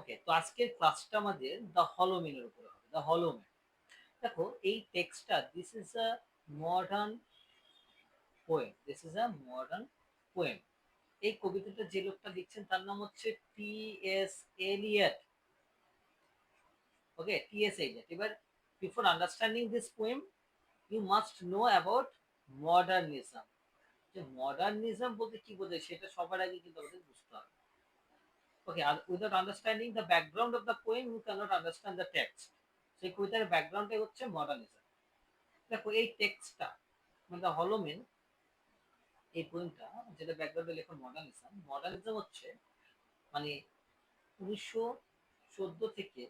ওকে, তো আজকের ক্লাসটা আমাদের দ্য হলো ম্যানের উপরে হবে। দ্য হলো ম্যান, দেখো এই টেক্সটটা, this is a modern poem, this is a modern poem. এই কবিতাটা যে লোকটা লিখছেন তার নাম হচ্ছে T S Eliot. Okay, T S Eliot. এবার before understanding this poem you must know about modernism. যে মডার্নিজম বলতে কি বোঝায় সেটা সবার আগে কিন্তু আমাদের বুঝতে হবে। Okay, without understanding the background of the poem, you cannot understand the text. সেই কবিতার ব্যাকগ্রাউন্ডটাই হচ্ছে মডার্নিজম। দেখো এই টেক্সটটা মানে দ্য হলো ম্যান, এই পোয়েমটা যেটা ব্যাকগ্রাউন্ডে লেখা মডার্নিজম, মডার্নিজম হচ্ছে মানে 1914 থেকে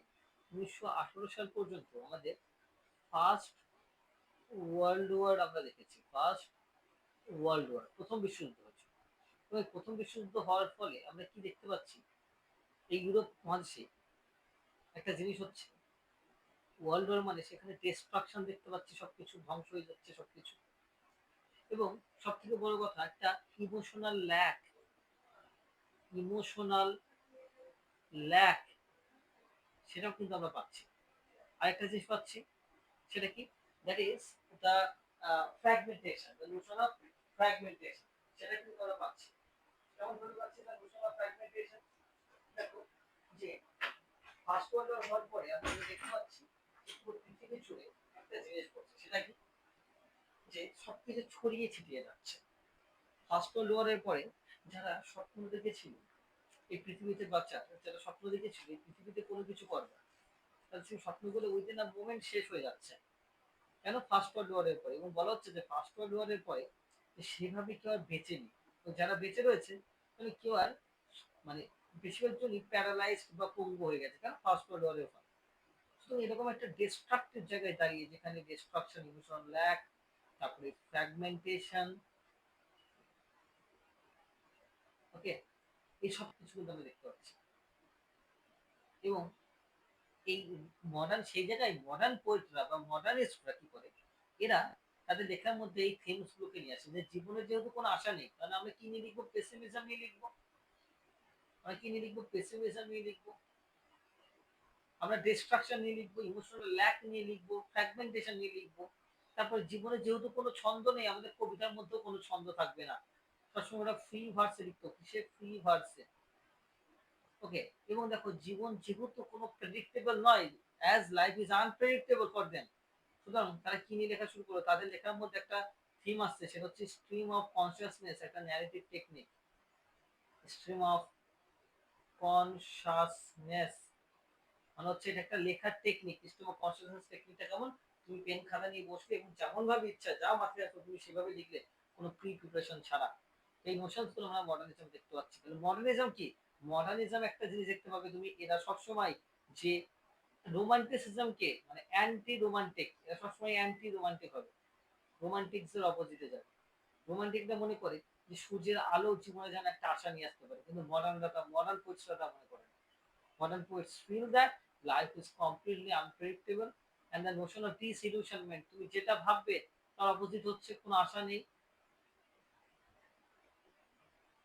1918 সাল পর্যন্ত আমাদের ফার্স্ট ওয়ার্ল্ড ওয়ার আমরা দেখেছি। ফার্স্ট ওয়ার্ল্ড ওয়ার, প্রথম বিশ্বযুদ্ধ হয়েছে। তো এই প্রথম বিশ্বযুদ্ধ হওয়ার ফলে আমরা কি দেখতে পাচ্ছি, এই ইউরোপ মহাদেশে একটা জিনিস হচ্ছে ওয়ার্ল্ড ওয়ার, মানে সেখানে ডিস্ট্রাকশন দেখতে পাচ্ছি, সবকিছু ধ্বংস হয়ে যাচ্ছে সবকিছু। এবং সব থেকে বড় কথা, একটা ইমোশনাল ল্যাক, ইমোশনাল ল্যাক সেটাও কিন্তু আমরা পাচ্ছি। আরেকটা জিনিস পাচ্ছি, সেটা কি, that is the fragmentation, the Notion of fragmentation, সেটা কিন্তু আমরা পাচ্ছি। কেমন করে পাচ্ছি দ্য নোশন অফ ফ্র্যাগমেন্টেশন? দেখো যে ফার্স্ট ওয়ার্ল্ড ওয়ার হওয়ার পরে আমরা দেখতে পাচ্ছি পুরো পৃথিবী জুড়ে একটা জিনিস করছে, সেটা কি, যে সবকিছু ছড়িয়ে ছিটিয়ে যাচ্ছে। ফার্স্ট ওয়ার্ল্ড ওয়ারের পরে যারা স্বপ্ন দেখেছিল এই পৃথিবীতে বাচ্চা, যারা স্বপ্ন দেখেছিল এই পৃথিবীতে কোনো কিছু করবে, তাহলে সেই স্বপ্নগুলো উইদিন আ মোমেন্ট শেষ হয়ে যাচ্ছে। কেন? ফার্স্ট ওয়ার্ল্ড ওয়ারের পরে। এবং বলা হচ্ছে যে ফার্স্ট ওয়ার্ল্ড ওয়ারের পরে সেভাবে কেউ আর বেঁচে নেই। তো যারা বেঁচে রয়েছে তাহলে কেউ আর মানে বেশিরভাগ জনই প্যারালাইজড বা পঙ্গু হয়ে গেছে, কারণ ফার্স্ট ওয়ার্ল্ড ওয়ারের ফলে। তো এরকম একটা ডিস্ট্রাকটিভ জায়গায় দাঁড়িয়ে, যেখানে ডিস্ট্রাকশন, ইমোশন ল্যাক, তারপরে ফ্র্যাগমেন্টেশন, ওকে, এই সব কিছু কিন্তু আমরা দেখতে পাচ্ছি। এবং এই মডার্ন, সেই জায়গায় মডার্ন পোয়েটরা বা মডার্নিস্টরা কি করে, এরা তাদের লেখার মধ্যে এই থিমস গুলোকে নিয়ে আসে, যে জীবনের যেহেতু কোনো আশা নেই, তাহলে আমরা কি নিয়ে লিখবো? পেসিমিজম নিয়ে লিখবো। আমরা কি নিয়ে লিখবো? পেসিমিজম নিয়ে লিখবো। আমরা ডিস্ট্রাকশন নিয়ে লিখবো, ইমোশনাল ল্যাক নিয়ে লিখবো, ফ্র্যাগমেন্টেশন নিয়ে লিখবো। তারপর জীবনে যেহেতু কোনো ছন্দ নেই, আমাদের কবিতার মধ্যেও কোনো ছন্দ থাকবে না। সবসময় ওরা ফ্রি ভার্সে লিখতো। কিসে? ফ্রি ভার্সে। ওকে। এবং দেখো জীবন যেহেতু কোনো প্রেডিক্টেবল নয়, as life is unpredictable for them, সুতরাং তারা কি নিয়ে লেখা শুরু করলো? তাদের লেখার মধ্যে একটা থিম আসছে, সেটা হচ্ছে স্ট্রিম অফ কনসিয়াসনেস, একটা narrative technique. Stream of consciousness মানে হচ্ছে এটা একটা লেখার টেকনিক। স্ট্রিম অফ কনসিয়াসনেস টেকনিকটা কেমন? তুমি পেন খাতা নিয়ে বসলে এবং যেমন ভাবে ইচ্ছা, যা মাথায় আসো তুমি সেভাবে লিখলে, কোনো প্রি প্রিপারেশন ছাড়া। এই নোশনস গুলো আমরা মডার্নিজম দেখতে পাচ্ছি। তাহলে মডার্নিজম কি? মডার্নিজম একটা জিনিস দেখতে পাবে তুমি, এরা সবসময় যে রোমান্টিসিজমকে মানে অ্যান্টি রোমান্টিক, এরা সবসময় অ্যান্টি রোমান্টিক হবে, রোমান্টিক্স এর অপোজিটে যাবে। রোমান্টিকরা মনে করে যে সূর্যের আলো জীবনে যেন একটা আশা নিয়ে আসতে পারে, কিন্তু মডার্ন পোয়েটসরা তা মনে করে না। Modern poets feel that life is completely unpredictable and the notion of disillusionment, তুমি যেটা ভাববে তার অপোজিট হচ্ছে কোনো আশা নেই।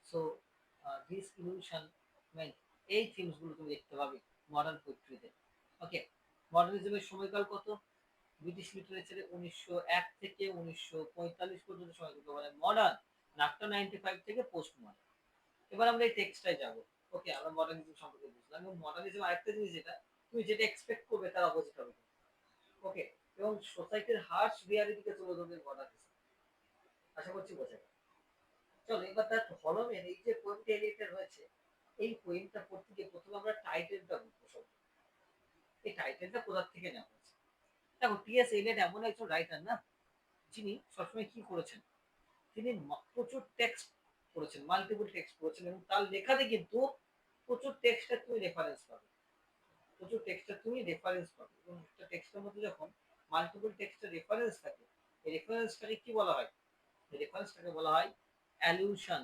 সো disillusionment, এই থিমস গুলো তুমি দেখতে পাবে মডার্ন পোয়েট্রিতে। ওকে, মডার্নিজমের সময়কাল কত? ব্রিটিশ লিটারেচারে 1901 থেকে 1945 পর্যন্ত সময়কাল বলে মডার্ন। আফটার 95 থেকে পোস্ট মডার্ন। এবার আমরা এই টেক্সটাই যাবো। ওকে, আমরা মডার্নিজম সম্পর্কে বুঝলাম। এবং মডার্নিজম আরেকটা জিনিস, যেটা তুমি যেটা এক্সপেক্ট করবে তার অপোজিট হবে। ওকে, এবং সোসাইটির হার্শ রিয়ালিটিকে তুলে ধরবে মডার্নিজম। আশা করছি বোঝা গেল। চলো এবার তার হলমের এই যে পোয়েমটা এলিয়েটের হয়েছে, এই পোয়েমটা পড়তে গিয়ে প্রথমে আমরা টাইটেলটা বুঝবো সব। এই টাইটেলটা কোথা থেকে নেওয়া হয়েছে? দেখো টি.এস. এলিয়ট এমন একজন রাইটার না, যিনি সবসময় কি করেছেন, তিনি প্রচুর টেক্সট করেছেন, মাল্টিপল টেক্সট করেছেন, এবং তার লেখাতে কিন্তু প্রচুর টেক্সটের তুমি রেফারেন্স পাবে, প্রচুর টেক্সটের তুমি রেফারেন্স পাবে। এবং একটা টেক্সটের মধ্যে যখন মাল্টিপল টেক্সটের রেফারেন্স থাকে, এই রেফারেন্সটাকে কি বলা হয়? এই রেফারেন্সটাকে বলা হয় অ্যালিউশন।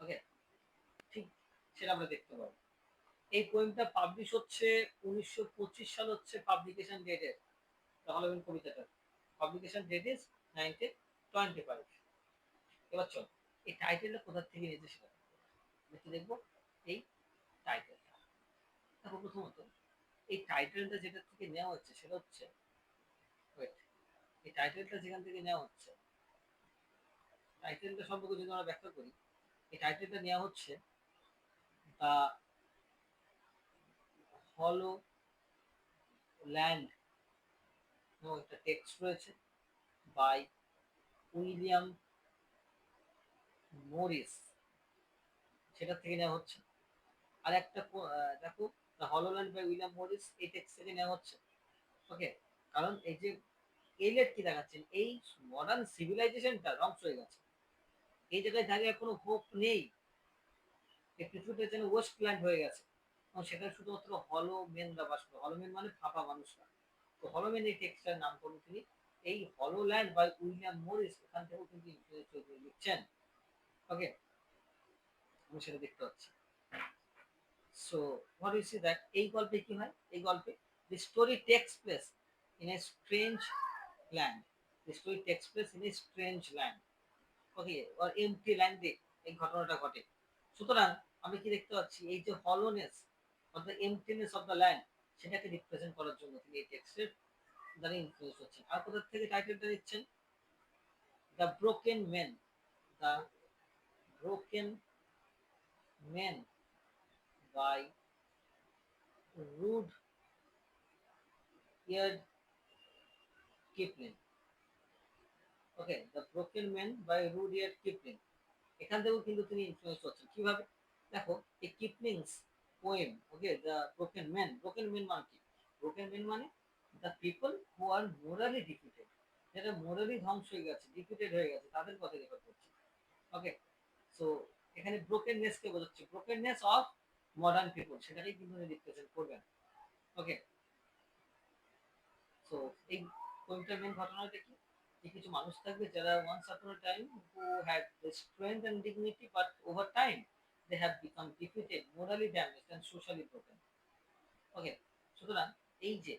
ওকে, ঠিক সেটা আমরা দেখতে পাবো। এই পোয়েমটা পাবলিশ হচ্ছে 1925 সাল হচ্ছে পাবলিকেশন ডেটের, তাহলে কবিতাটা পাবলিকেশন ডেট ইজ 1925। এবার চল এই টাইটেলটা কোথা থেকে নিয়েছে সেটা দেখতে দেখবো। এই টাইটেলটা। দেখো প্রথমত এই টাইটেলটা যেটা থেকে নেওয়া হচ্ছে সেটা হচ্ছে, ওয়েট, এই টাইটেলটা যেখান থেকে নেওয়া হচ্ছে, টাইটেলটা সম্পর্কে যদি আমরা ব্যাখ্যা করি, এই টাইটেলটা নেওয়া হচ্ছে দ্য হলো ল্যান্ড, একটা টেক্সট রয়েছে বাই উইলিয়াম মরিস, সেটা থেকে নেওয়া হচ্ছে। আর একটা দেখো, দ্য হলোল্যান্ড বাই উইলিয়াম মরিস এই টেক্সট থেকে নেওয়া হচ্ছে। ওকে, কারণ এই যে এলিয়ট কি দেখাচ্ছেন, এই মডার্ন সিভিলাইজেশনটা ধ্বংস হয়ে গেছে, এই জায়গায় দাঁড়িয়ে কোনো হোপ নেই, এই পৃথিবীটা যেন ওয়েস্টল্যান্ড হয়ে গেছে, এবং সেখানে শুধুমাত্র হলো মেনরা বাস করে। হলো মেন মানে ফাঁপা মানুষরা। তো হলো মেন এই টেক্সটার নাম করুন তিনি এই হলোল্যান্ড বাই উইলিয়াম মরিস, এখান থেকেও কিন্তু লিখছেন। ওকে, আমি সেটা দেখতে পাচ্ছি। So what you see that, এই গল্পে কি হয়, এই গল্পে the story takes place in a strange land, the story takes place in a strange land, okay, or empty land এ এই ঘটনাটা ঘটে। সুতরাং আমি কি দেখতে পাচ্ছি, এই যে hollowness of the emptiness of the land, সেটাকে রিপ্রেজেন্ট করার জন্য তিনি এই টেক্সটের দ্বারা ইনফ্লুয়েন্স হচ্ছেন। আর কোথা থেকে টাইটেলটা দিচ্ছেন, the broken man, the broken man by Rudyard Kipling. Okay, the broken man by Rudyard Kipling, এখান থেকেও কিন্তু তিনি ইনফ্লুয়েন্স হচ্ছেন। কিভাবে, দেখো এই Kipling's poem, okay, the broken man, broken man মানে কি, ব্রোকেন ম্যান মানে the people who are morally defeated, যারা মোরালি ধ্বংস হয়ে গেছে, ডিফিটেড হয়ে গেছে, তাদের কথা রেফার করছে। ওকে, সো এখানে ব্রোকেননেস কে বোঝাচ্ছে, ব্রোকেননেস অফ মডার্ন পিপল, সেটাকেই কিন্তু রিপ্রেজেন্ট করবেন। ওকে, সো এই পোয়েমটার মেন ঘটনাটা কি, যে কিছু মানুষ থাকবে যারা once upon a time who had the strength and dignity, but over time they have become defeated, morally damaged and socially broken. ওকে, সুতরাং এই যে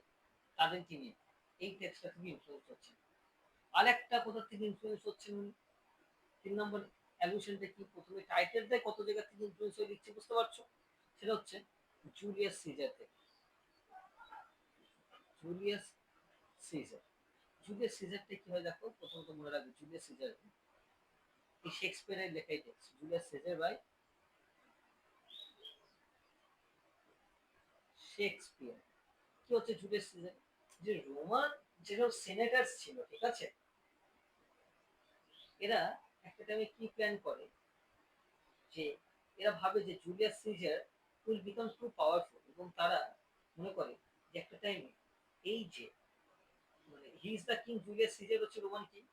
তাদেরকে নিয়ে এই টেক্সটটা থেকে ইনফ্লুয়েন্স হচ্ছে। আর একটা কোথা থেকে ইনফ্লুয়েন্স হচ্ছেন, 3 নম্বর অ্যালুশনটা কি, প্রথমে টাইটেলটাই কত জায়গা থেকে ইনফ্লুয়েন্স হয়ে দিচ্ছে বুঝতে পারছো, সেটা হচ্ছে জুলিয়াস সিজার থেকে। জুলিয়াস সিজার, জুলিয়াস সিজারটা কি হয় দেখো, প্রথমত মনে রাখবে জুলিয়াস সিজার এই শেক্সপিয়ারের লেখাই text, Julius Caesar by Shakespeare. কি হচ্ছে জুলিয়াস সিজার, যে রোমান যেসব সেনেটার্স ছিল, ঠিক আছে, এরা একটা টাইমে কি প্ল্যান করে, যে এরা ভাবে যে Julius Caesar will become too powerful, এবং তারা মনে করে যে একটা টাইমে এই যে মানে he is the king, Julius Caesar হচ্ছে রোমান কিং,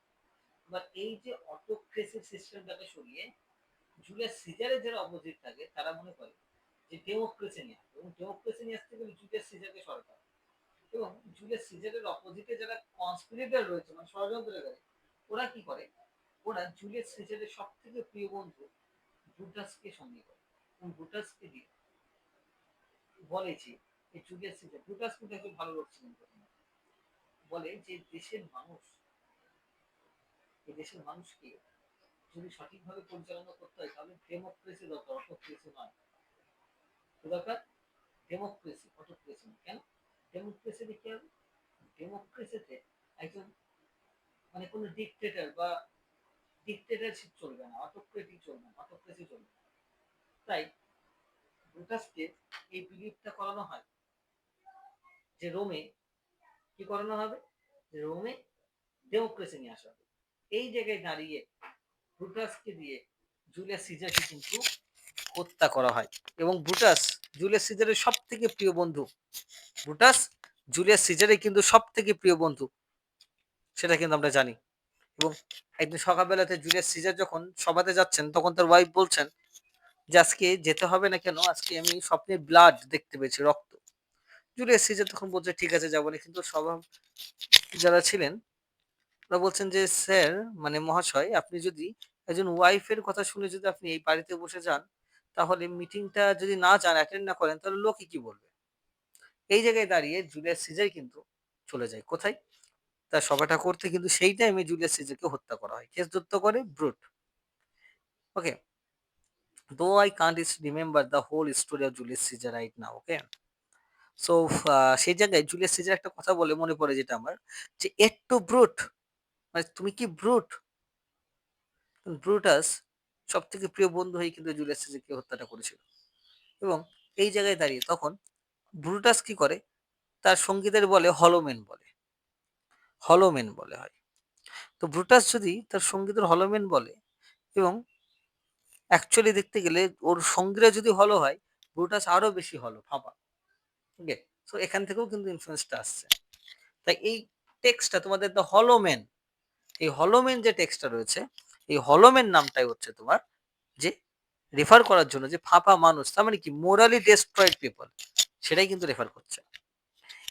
বাট এই যে অটোক্রেসি সিস্টেমটাকে সরিয়ে জুলিয়াস সিজারের যারা অপোজিট থাকে তারা মনে করে যে ডেমোক্রেসি নিয়ে আসবে, এবং ডেমোক্রেসি নিয়ে আসতে গেলে জুলিয়াস সিজারকে সরাতে হবে। এবং জুলিয়াস সিজারের অপোজিটে যারা কনস্পিরেটর রয়েছে, মানে ষড়যন্ত্রকারী, ওরা কি করে, ওরা জুলিয়াস সিজারের সব থেকে প্রিয় বন্ধু ব্রুটাসকে সঙ্গে করে, এবং ব্রুটাসকে দিয়ে বলেছে যে জুলিয়াস সিজার, ব্রুটাস কিন্তু একজন ভালো লোক ছিলেন প্রথমে, বলে যে দেশের মানুষ, এই দেশের মানুষকে যদি সঠিকভাবে পরিচালনা করতে হয় তাহলে ডেমোক্রেসি দরকার, অটোক্রেসি নয়। দরকার ডেমোক্রেসি, অটোক্রেসি নয়। কেন, ডেমোক্রেসিতে কি হবে, ডেমোক্রেসিতে একজন মানে কোনো ডিকটেটর বা ডিকটেটরশিপ চলবে না, অটোক্রেটিক চলবে না, অটোক্রেসি চলবে না। তাই ব্রুটাসকে এই বিলিভটা করানো হয় যে রোমে কি করানো হবে, যে রোমে ডেমোক্রেসি নিয়ে আসা হবে। এই জায়গায় দাঁড়িয়ে ব্রুটাসকে দিয়ে জুলিয়াস সিজারকে কিন্তু হত্যা করা হয়, এবং ব্রুটাস জুলিয়াস সিজারের সব থেকে প্রিয় বন্ধু, ব্রুটাস জুলিয়াস সিজারের কিন্তু সব থেকে প্রিয় বন্ধু, সেটা কিন্তু আমরা জানি। এবং একদিন সকালবেলাতে জুলিয়াস সিজার যখন সভাতে যাচ্ছেন, তখন তার ওয়াইফ বলছেন যে আজকে যেতে হবে না কেন, আজকে আমি স্বপ্নে ব্লাড দেখতে পেয়েছি, রক্ত। জুলিয়াস সিজার তখন বলছে ঠিক আছে যাবো না, কিন্তু সভা যারা ছিলেন ওরা বলছেন যে স্যার, মানে মহাশয়, আপনি যদি একজন ওয়াইফের কথা শুনে যদি আপনি এই বাড়িতে বসে যান, তাহলে মিটিংটা যদি না যান, অ্যাটেন্ড না করেন, তাহলে লোকে কি বলবে। এই জায়গায় দাঁড়িয়ে জুলিয়াস সিজার কিন্তু চলে যায় কোথায়, তার সভাটা করতে, কিন্তু সেই টাইমে জুলিয়াস সিজারকে হত্যা করা হয়, কেস যুক্ত করে Brute. Okay, though I can't remember the whole story of Julius Caesar right now. Okay, so সেই জায়গায় জুলিয়াস সিজার একটা কথা বলে মনে পড়ে যেটা আমার, যে একটু ব্রুট, মানে তুমি কি ব্রুট? ব্রুটাস সব থেকে প্রিয় বন্ধু হয়ে কিন্তু জুলিয়াস সিজারকে হত্যাটা করেছিল। এবং এই জায়গায় দাঁড়িয়ে তখন ব্রুটাস কি করে, তার সঙ্গীদের বলে হলোমেন বলে, হলোমেন বলে হয়। তো ব্রুটাস যদি তার সঙ্গীদের হলোমেন বলে, এবং অ্যাকচুয়ালি দেখতে গেলে ওর সঙ্গীরা যদি হলো হয়, ব্রুটাস আরো বেশি হলো ফাঁপা। ওকে, সো এখান থেকেও কিন্তু ইনফ্লুয়েন্সটা আসছে। তাই এই টেক্সটটা তোমাদের দ্য হলোমেন, এই হলোমেন যে টেক্সটটা রয়েছে, এই হলোমেন নামটাই হচ্ছে তোমার যে রেফার করার জন্য যে ফাঁপা মানুষ, তার মানে কি মোরালি ডেস্ট্রয়েড পিপল, সেটাই কিন্তু রেফার করছে।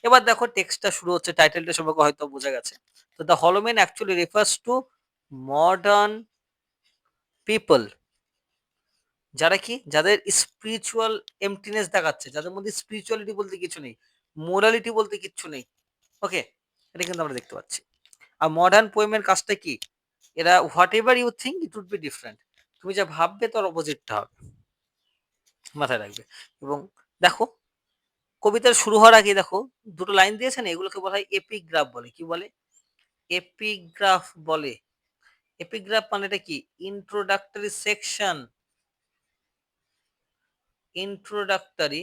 এবার দেখো টেক্সটটা শুরু হচ্ছে, টাইটেলটা সবাইকে হয়তো বোঝা গেছে। তো the hollow men actually refers to modern people, যারা কি, যাদের স্পিরিচুয়াল এমটিনেস দেখাচ্ছে, যাদের মধ্যে স্পিরিচুয়ালিটি বলতে কিছু নেই, মোরালিটি বলতে কিচ্ছু নেই। ওকে, এটা কিন্তু আমরা দেখতে পাচ্ছি। আর মডার্ন পোয়েমের কাজটা কি, এরা whatever you think it would be different, তুমি যা ভাববে তার অপোজিটটা হবে, মাথায় রাখবে। এবং দেখো কবিতার শুরু হওয়ার আগে দেখো দুটো লাইন দিয়েছে না, এগুলোকে বলা হয় এপিগ্রাফ বলে। কি বলে? এপিগ্রাফ বলে। এপিগ্রাফ মানেটা কি? Introductory section, introductory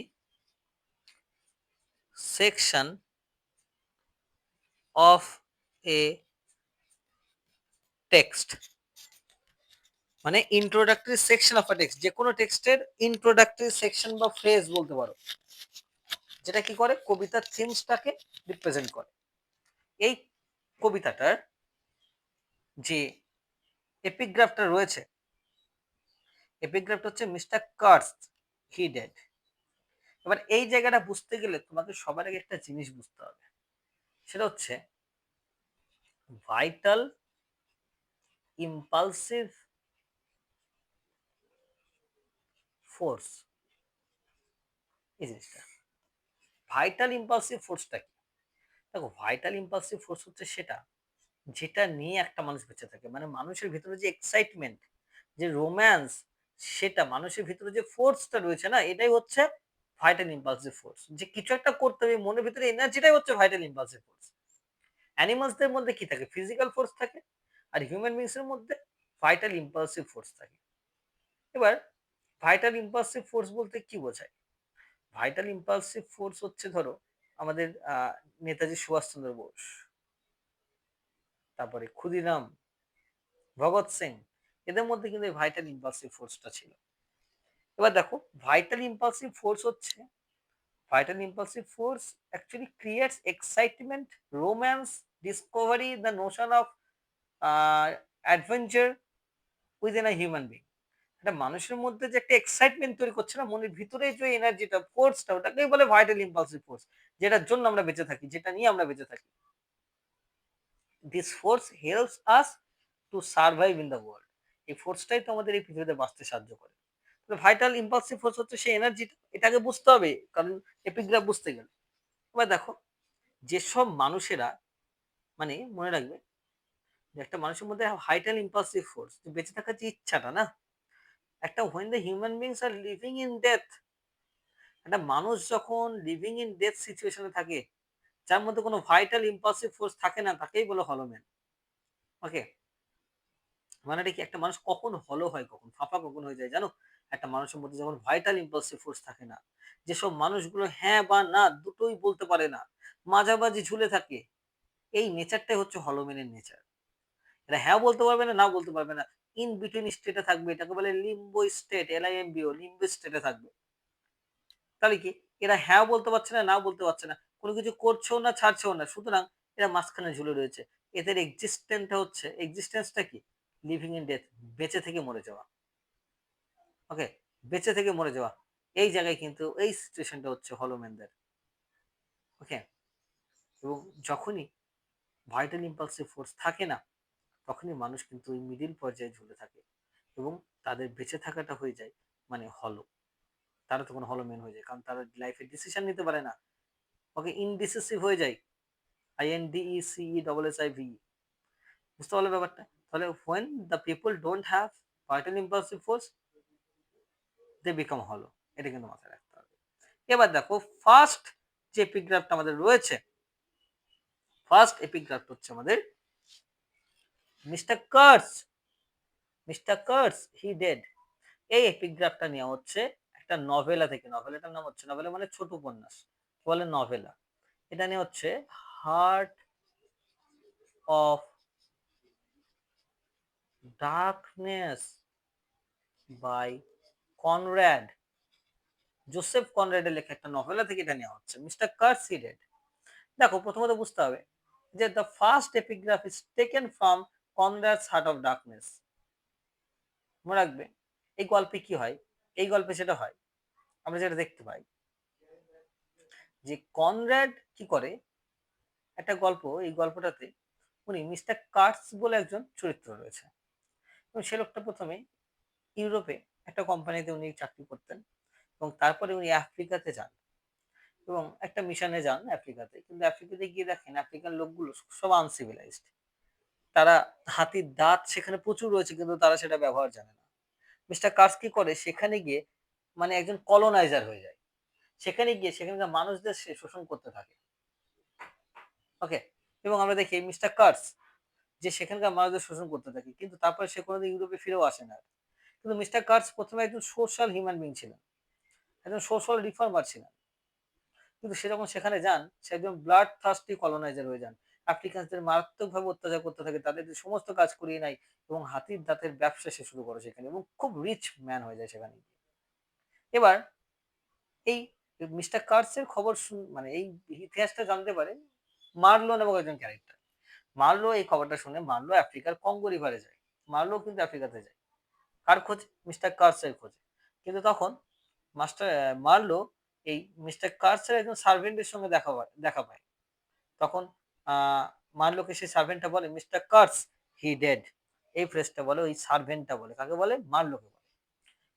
section of a text, মানে introductory section of a text, যে কোনো টেক্সটের ইন্ট্রোডাক্টরি সেকশন বা ফ্রেজ বলতে পারো, যেটা কি করে কবিতার থিমসটাকে রিপ্রেজেন্ট করে। এই কবিতাটার যে এপিগ্রাফটা রয়েছে, এপিগ্রাফটা হচ্ছে মিস্টার কার্স হি ডেড। এবার এই জায়গাটা বুঝতে গেলে তোমাকে সবার আগে একটা জিনিস বুঝতে হবে, সেটা হচ্ছে ভাইটাল ইম্পালসিভ ফোর্স। এই জিনিসটা, ভাইটাল ইম্পালসিভ ফোর্সটা কি? দেখো ভাইটাল ইম্পালসিভ ফোর্স হচ্ছে সেটা যেটা নিয়ে একটা মানুষ বেঁচে থাকে, মানে মানুষের ভিতরে যে এক্সাইটমেন্ট, যে রোম্যান্স, সেটা মানুষের ভিতরে যে ফোর্সটা রয়েছে না, এটাই হচ্ছে ভাইটাল ইম্পালসিভ ফোর্স। যে কিছু একটা করতে হবে, মনের ভিতরে এনার্জিটাই হচ্ছে ভাইটাল ইম্পালসিভ ফোর্স। অ্যানিমালসদের মধ্যে কি থাকে? ফিজিক্যাল ফোর্স থাকে। আর হিউম্যান বিংস এর মধ্যে ভাইটাল ইম্পালসিভ ফোর্স থাকে। এবার ভাইটাল ইম্পালসিভ ফোর্স বলতে কি বোঝায়? ভাইটাল ইম্পালসিভ ফোর্স হচ্ছে ধরো আমাদের নেতাজি সুভাষচন্দ্র বোস, তারপরে ক্ষুদিরাম, ভগৎ সিং, এদের মধ্যে কিন্তু এই ভাইটাল ইম্পালসিভ ফোর্সটা ছিল। এবার দেখো ভাইটাল ইম্পালসিভ ফোর্স হচ্ছে, vital impulsive force actually creates excitement, romance, Discovery, the Notion of adventure within a human being. একটা মানুষের মধ্যে যে একটা এক্সাইটমেন্ট তৈরি করছে না, মনের ভিতরে যে এনার্জিটা, ফোর্সটা, ওটাকেই বলে ভাইটাল ইম্পালসিভ ফোর্স, যেটার জন্য আমরা বেঁচে থাকি, যেটা নিয়ে আমরা বেঁচে থাকি। This force helps us to survive in the world. এই ফোর্সটাই তো আমাদের এই পৃথিবীতে বাঁচতে সাহায্য করে। ভাইটাল ইম্পালসিভ ফোর্স হচ্ছে সেই এনার্জিটা, এটাকে বুঝতে হবে, কারণ এপিগ্রাফ বুঝতে গেলে। এবার দেখো যেসব মানুষেরা, মানে মনে রাখবে যে একটা মানুষের মধ্যে ভাইটাল ইম্পালসিভ ফোর্স, বেঁচে থাকার যে ইচ্ছাটা না, একটা when the human beings are living in death, একটা মানুষ যখন লিভিং ইন ডেথ সিচুয়েশনে থাকে, যার মধ্যে কোনো ভাইটাল ইম্পালসিভ ফোর্স থাকে না, তাকেই বলে হলোম্যান। ওকে, মানে কি একটা মানুষ কখন হলো হয়, কখন ফাঁপা কখন হয়ে যায় জানো? একটা মানুষের মধ্যে যখন ভাইটাল ইম্পালসিভ ফোর্স থাকে না, যেসব মানুষগুলো হ্যাঁ বা না দুটোই বলতে পারে না, মাঝামাঝি ঝুলে থাকে, এই নেচারটাই হচ্ছে হলোম্যানের নেচার। এরা হ্যাঁ বলতে পারবে না, না বলতে পারবে না, ইন বিটুইন স্টেটে থাকবে, এটাকে বলে লিম্বো স্টেট, LIMBO, লিম্বো স্টেটে থাকবে। তাহলে কি, এরা হ্যাঁ বলতে পারছে না, না বলতে পারছে না, কোনো কিছু করছেও না, ছাড়ছেও না, সুতরাং এরা মাঝখানে ঝুলে রয়েছে। এদের এক্সিস্টেন্সটা কি? লিভিং ইন ডেথ, বেঁচে থেকে মরে যাওয়া। ওকে, বেঁচে থেকে মরে যাওয়া, এই জায়গায় কিন্তু এই সিচুয়েশনটা হচ্ছে হলোম্যানদের। ওকে, এবং যখনই ভাইটাল ইম্পালসিভ ফোর্স থাকে না, তখনই মানুষ কিন্তু ওই মিডিল পর্যায়ে ঝুলে থাকে, এবং তাদের বেঁচে থাকাটা হয়ে যায় মানে হলো, তারা তখন হলোম্যান হয়ে যায়, কারণ তারা লাইফে ডিসিশন নিতে পারে না। ওকে, ইনডিসিসিভ হয়ে যায়, INDECESSIV। বুঝতে পারলে ব্যাপারটা? তাহলে when the people don't have vital impulsive force, they become হলো, এটা কিন্তু মাথায় রাখতে হবে। এবার দেখো ফার্স্ট যে এপিগ্রাফটা আমাদের রয়েছে, ফার্স্ট এপিগ্রাফ হচ্ছে আমাদের মিস্টার কার্স, মিস্টার কার্স হি ডেড। এই এপিগ্রাফটা নেওয়া হচ্ছে একটা নভেলা থেকে। নভেলাটার নাম হচ্ছে, নভেলা মানে ছোট উপন্যাস, বলে নভেলা। এটা নিয়ে হচ্ছে Heart of Darkness by Conrad, Joseph কনরাডের লেখা একটা নভেলা থেকে এটা নেওয়া হচ্ছে, মিস্টার কার্স হি ডেড। দেখো প্রথমত বুঝতে হবে যে the first epigraph is taken from Conrad's Heart of Darkness. মনে রাখবে এই গল্পে কি হয়, এই গল্পে যেটা হয়, আমরা যেটা দেখতে পাই যে কনরাড কি করে, একটা গল্প, এই গল্পটাতে উনি মিস্টার কার্স বলে একজন চরিত্র রয়েছে, এবং সে লোকটা প্রথমে ইউরোপে একটা কোম্পানিতে উনি চাকরি করতেন, এবং তারপরে উনি আফ্রিকাতে যান এবং একটা মিশনে যান আফ্রিকাতে। কিন্তু আফ্রিকাতে গিয়ে দেখেন আফ্রিকান লোকগুলো সব আনসিভিলাইজড, তারা হাতির দাঁত সেখানে প্রচুর রয়েছে কিন্তু তারা সেটা ব্যবহার জানে না। মিস্টার কার্স কি করে, সেখানে গিয়ে মানে একজন কলোনাইজার হয়ে যায়, সেখানে গিয়ে সেখানকার মানুষদের সে শোষণ করতে থাকে। ওকে, এবং আমরা দেখি মিস্টার কার্স যে সেখানকার মানুষদের শোষণ করতে থাকে, কিন্তু তারপরে সে কোনোদিন ইউরোপে ফিরেও আসে না। কিন্তু মিস্টার কার্স প্রথমে একজন সোশ্যাল হিউম্যান বিং ছিলেন, একজন সোশ্যাল রিফর্মার ছিলেন, কিন্তু সে যখন সেখানে যান সে একজন ব্লাড থার্স্টি কলোনাইজার হয়ে যান। আফ্রিকানদের মারাত্মকভাবে অত্যাচার করতে থাকে, তাদের সমস্ত কাজ করিয়ে নেয় এবং হাতির দাঁতের ব্যবসা সে শুরু করে সেখানে, এবং খুব রিচ ম্যান হয়ে যায় সেখানে। এবার এই মিস্টার কার্সের খবর মানে এই ইতিহাসটা জানতে পারে মার্লো নামক একজন ক্যারেক্টার। মার্লো এই খবরটা শুনে মার্লো আফ্রিকার কঙ্গো রিভারে যায়, মার্লো কিন্তু আফ্রিকাতে যায় কার খোঁজে, মিস্টার কার্সের খোঁজে। কিন্তু তখন মাস্টার মার্লো এই মিস্টার কার্সের একজন সার্ভেন্টের সঙ্গে দেখা পায়। তখন মার্লোকে সেই সার্ভেন্টটা বলে মিস্টার কার্স হি ডেড, এই ফ্রেজটা বলে ওই সার্ভেন্টটা বলে, কাকে বলে, মার্লোকে বলে।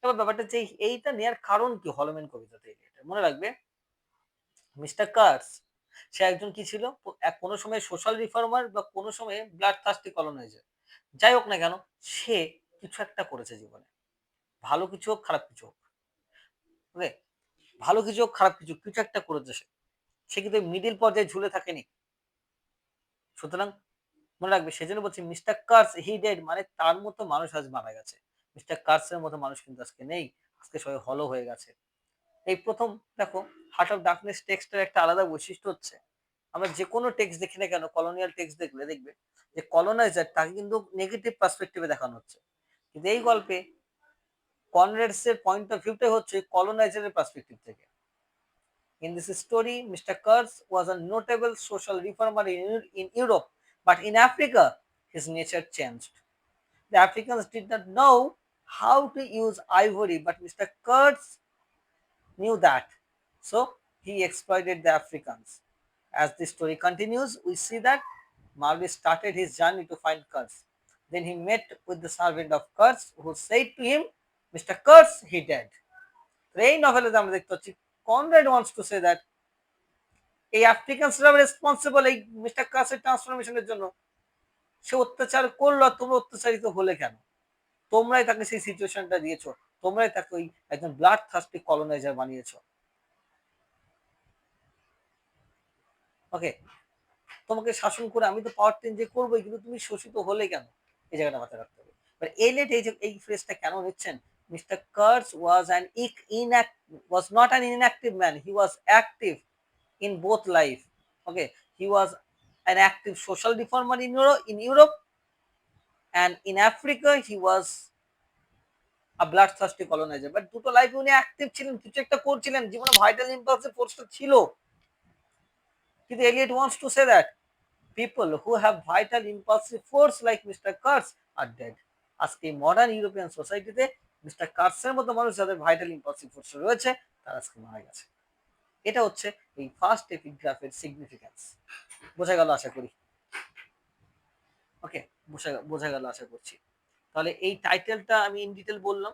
এবার ব্যাপারটা যে এইটা নেওয়ার কারণ কি হলোম্যান কবিতাতে, মনে রাখবে মিস্টার কার্স সে একজন কি ছিল, কোনো সময় সোশ্যাল রিফর্মার বা কোনো সময় ব্লাড থার্স্টি কলোনাইজার, যাই হোক না কেন সে কিছু একটা করেছে জীবনে, ভালো কিছু হোক খারাপ কিছু হোক, ওকে, ভালো কিছু হোক খারাপ কিছু, কিছু একটা করেছে সে, সে কিন্তু মিডিল পর্যায়ে ঝুলে থাকেনি। সুতরাং মনে রাখবে, সেজন্য বলছি মিস্টার কার্স হি ডেড, মানে তার মতো মানুষ আজ মারা গেছে, মিস্টার কার্সের মতো মানুষ কিন্তু আজকে নেই, আজকে সবাই হলো হয়ে গেছে। এই প্রথম দেখো হার্ট অফ ডার্কনেস টেক্সটের একটা আলাদা বৈশিষ্ট্য হচ্ছে, আমরা যে কোনো টেক্সট দেখি না কেন, কলোনিয়াল টেক্সট দেখলে দেখবে যে কলোনাইজার তাকে কিন্তু নেগেটিভ পার্সপেক্টিভে দেখানো হচ্ছে, কিন্তু এই গল্পে কনরেডস এর পয়েন্ট অফ ভিউটাই হচ্ছে কলোনাইজারের পার্সপেক্টিভ থেকে। In this story, Mr. Kurz was a notable social reformer in Europe, but in Africa, his nature changed. The Africans did not know how to use ivory, but Mr. Kurz knew that. So he exploited the Africans. As the story continues, we see that Marley started his journey to find Kurz. Then he met with the servant of Kurz, who said to him, Mr. Kurz, he dead. এই নভেলে আমরা দেখতে পাচ্ছি Conrad wants to say that এই আফ্রিকানসরা responsible এই mister কার্সের ট্রান্সফরমেশনের জন্য। সে অত্যাচার করলো আর তোমরা অত্যাচারিত হলে কেন? তোমরাই তাকে সেই সিচুয়েশনটা দিয়েছো, তোমরাই তাকে ওই একজন ব্লাড থার্স্টি কলোনাইজার বানিয়েছো। ওকে, তোমাকে শাসন করে আমি তো পাওয়ার টেন যে করবোই, কিন্তু তুমি শোষিত হলে কেন, এই জায়গাটা মাথায় রাখতে হবে। এলেট এই যে এই ফ্রেজটা কেন নিচ্ছেন, mister Kurtz was an was not an inactive man, he was active in both life. Okay, he was an active social reformer in Europe, and in Africa he was a bloodthirsty colonizer. But দুটো লাইফে উনি active ছিলেন, কিছু একটা করছিলেন, জীবনে vital impulsive ফোর্সটা ছিল। কিন্তু Eliot wants to say that people who have vital impulsive force like Mr. Kurz are dead. আজকে মডার্ন ইউরোপিয়ান সোসাইটিতে মিস্টার কার্সের মতো মানুষ যাদের ভাইটাল ইম্পালসিভ ফোর্স রয়েছে তারা আজকে মারা গেছে। এটা হচ্ছে এই ফার্স্ট এপিগ্রাফের সিগনিফিক্যান্স। বোঝা গেল আশা করি? ওকে, বোঝা গেল আশা করছি। তাহলে এই টাইটেলটা আমি ইন ডিটেল বললাম,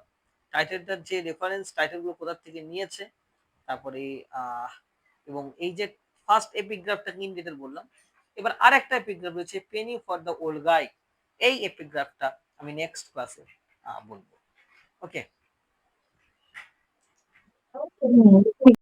টাইটেলটার যে রেফারেন্স, টাইটেলগুলো কোথা থেকে নিয়েছে, তারপরে এবং এই যে ফার্স্ট এপিগ্রাফটাকে ইন ডিটেল বললাম। এবার আর একটা এপিগ্রাফ রয়েছে, পেনি ফর দ্য ওল্ড গাই, এই এপিগ্রাফটা আমি নেক্সট ক্লাসে বলবো। ওকে, হুম, ঠিক